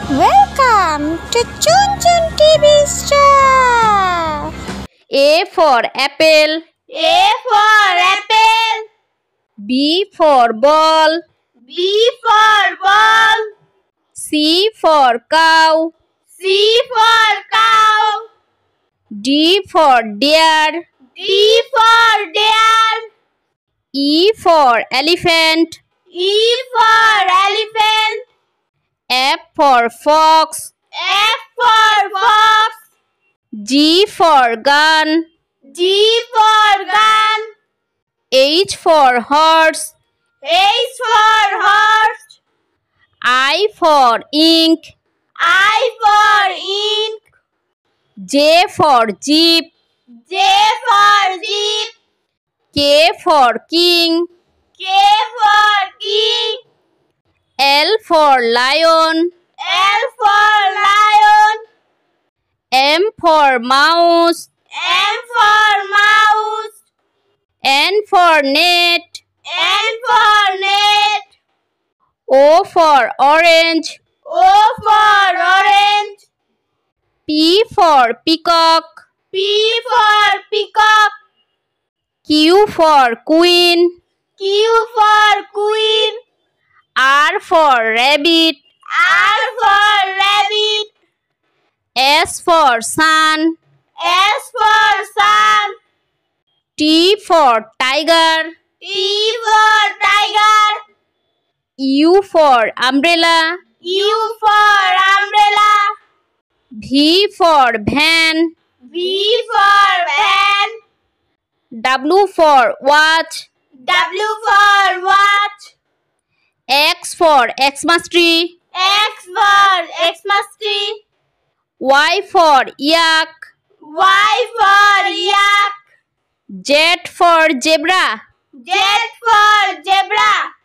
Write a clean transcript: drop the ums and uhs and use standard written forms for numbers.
Welcome to Chun Chun TV Stuff. A for apple. A for apple. B for ball. B for ball. C for cow. C for cow. D for deer. D for deer. E for elephant. E for elephant. F for fox. F for fox. G for gun. G for gun. H for horse. H for horse. I for ink. I for ink. J for jeep. J for jeep. K for king. K for king. L for lion. L for lion. M for mouse. M for mouse. N for net. N for net. O for orange. O for orange. P for peacock. P for peacock. Q for queen. Q for queen. R for rabbit. R for rabbit. S for sun. S for sun. T for tiger. T for tiger. U for umbrella. U for umbrella. V for van. V for van. W for watch. W for watch. X for Xmas tree. X for Xmas tree. Y for yak. Y for yak. Z for zebra. Z for zebra.